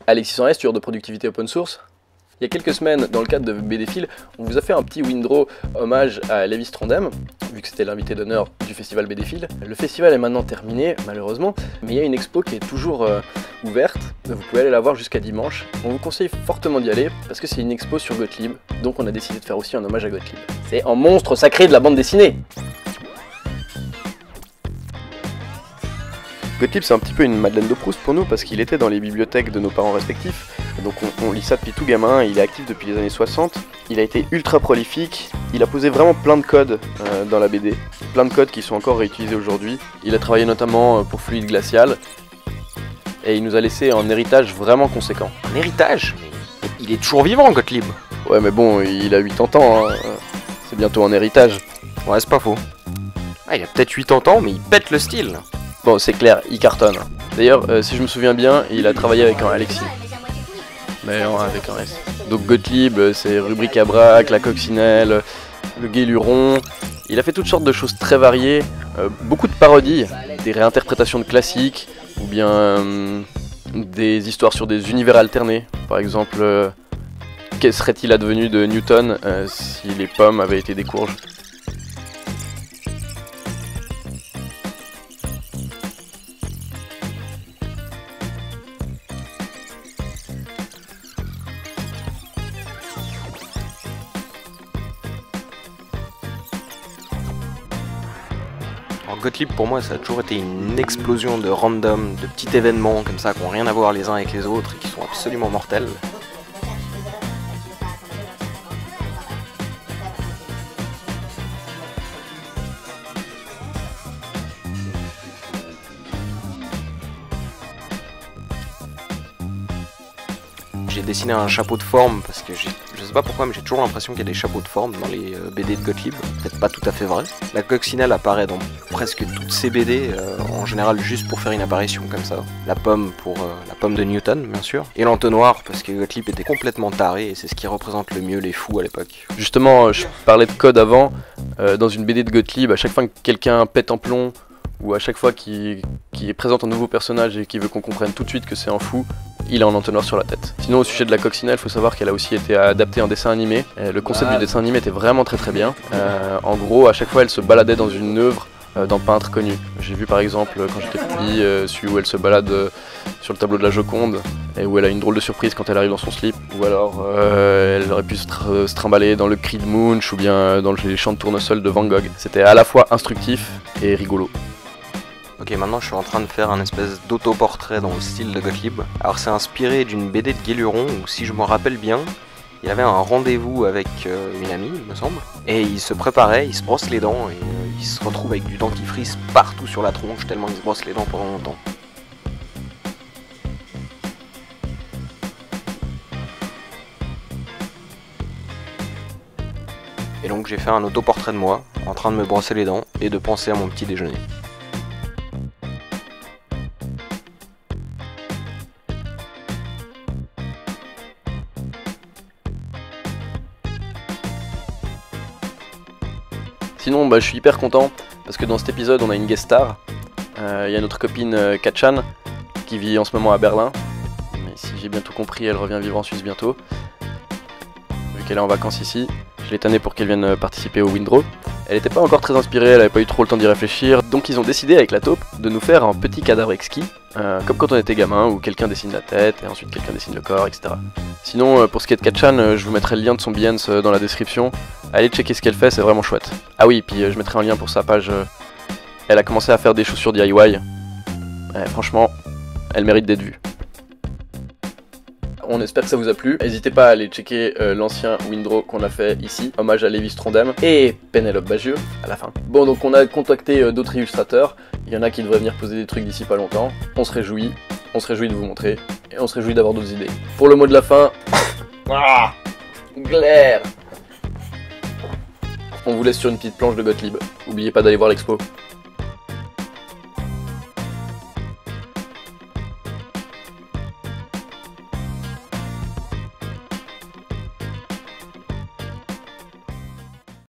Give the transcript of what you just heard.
Alexis en S, tueur de productivité open source. Il y a quelques semaines, dans le cadre de BDphil, on vous a fait un petit windrow hommage à Lévis Trondheim, vu que c'était l'invité d'honneur du festival BDphil. Le festival est maintenant terminé, malheureusement, mais il y a une expo qui est toujours ouverte. Vous pouvez aller la voir jusqu'à dimanche. On vous conseille fortement d'y aller, parce que c'est une expo sur Gottlieb, donc on a décidé de faire aussi un hommage à Gottlieb. C'est un monstre sacré de la bande dessinée! Gottlieb, c'est un petit peu une Madeleine de Proust pour nous parce qu'il était dans les bibliothèques de nos parents respectifs. Donc on lit ça depuis tout gamin, il est actif depuis les années 60. Il a été ultra prolifique, il a posé vraiment plein de codes dans la BD. Plein de codes qui sont encore réutilisés aujourd'hui. Il a travaillé notamment pour Fluide Glacial. Et il nous a laissé un héritage vraiment conséquent. Un héritage? Mais il est toujours vivant, Gottlieb. Ouais mais bon, il a 80 ans, hein. C'est bientôt un héritage. Ouais, c'est pas faux. Ah, il a peut-être 80 ans, mais il pète le style. Bon, c'est clair, il cartonne. D'ailleurs, si je me souviens bien, il a travaillé avec un Alexis. Mais non, avec un S. Donc Gottlieb, c'est Rubric-à-Brac, la coccinelle, le guéluron. Il a fait toutes sortes de choses très variées, beaucoup de parodies, des réinterprétations de classiques, ou bien des histoires sur des univers alternés. Par exemple, qu'est-ce serait-il advenu de Newton si les pommes avaient été des courges? Alors Gottlieb, pour moi, ça a toujours été une explosion de random, de petits événements comme ça qui n'ont rien à voir les uns avec les autres et qui sont absolument mortels. J'ai dessiné un chapeau de forme parce que je sais pas pourquoi, mais j'ai toujours l'impression qu'il y a des chapeaux de forme dans les BD de Gottlieb. Peut-être pas tout à fait vrai. La coccinelle apparaît dans presque toutes ses BD, en général juste pour faire une apparition comme ça. La pomme pour la pomme de Newton, bien sûr. Et l'entonnoir parce que Gottlieb était complètement taré et c'est ce qui représente le mieux les fous à l'époque. Justement, je parlais de code avant. Dans une BD de Gottlieb, à chaque fois que quelqu'un pète un plomb, ou à chaque fois qu'il présente un nouveau personnage et qu'il veut qu'on comprenne tout de suite que c'est un fou, il a un entonnoir sur la tête. Sinon, au sujet de la coccinelle, il faut savoir qu'elle a aussi été adaptée en dessin animé. Le concept du dessin animé était vraiment très bien. En gros, à chaque fois, elle se baladait dans une œuvre d'un peintre connu. J'ai vu par exemple, quand j'étais petit, celui où elle se balade sur le tableau de la Joconde, et où elle a une drôle de surprise quand elle arrive dans son slip. Ou alors, elle aurait pu se trimballer dans le cri de Munch, ou bien dans les chants de tournesol de Van Gogh. C'était à la fois instructif et rigolo. Ok, maintenant je suis en train de faire un espèce d'autoportrait dans le style de Gottlieb. Alors c'est inspiré d'une BD de Guéluron où, si je me rappelle bien, il avait un rendez-vous avec une amie, il me semble. Et il se préparait, il se brosse les dents et il se retrouve avec du dentifrice partout sur la tronche tellement il se brosse les dents pendant longtemps. Et donc j'ai fait un autoportrait de moi, en train de me brosser les dents et de penser à mon petit déjeuner. Sinon, je suis hyper content parce que dans cet épisode, on a une guest star. Il y a notre copine Katchan qui vit en ce moment à Berlin. Mais si j'ai bien tout compris, elle revient vivre en Suisse bientôt. Vu qu'elle est en vacances ici, je l'ai tannée pour qu'elle vienne participer au windrow. Elle n'était pas encore très inspirée, elle n'avait pas eu trop le temps d'y réfléchir. Donc ils ont décidé avec la taupe de nous faire un petit cadavre exquis. Comme quand on était gamin, où quelqu'un dessine la tête et ensuite quelqu'un dessine le corps, etc. Sinon, pour ce qui est de Katchan, je vous mettrai le lien de son Behance dans la description. Allez checker ce qu'elle fait, c'est vraiment chouette. Ah oui, puis je mettrai un lien pour sa page. Elle a commencé à faire des chaussures DIY. Franchement, elle mérite d'être vue. On espère que ça vous a plu. N'hésitez pas à aller checker l'ancien windrow qu'on a fait ici, hommage à Lévis Trondheim et Pénélope Bagieux à la fin. Bon, donc on a contacté d'autres illustrateurs. Il y en a qui devraient venir poser des trucs d'ici pas longtemps. On se réjouit de vous montrer et on se réjouit d'avoir d'autres idées. Pour le mot de la fin, glaire. On vous laisse sur une petite planche de Gottlieb. N'oubliez pas d'aller voir l'expo.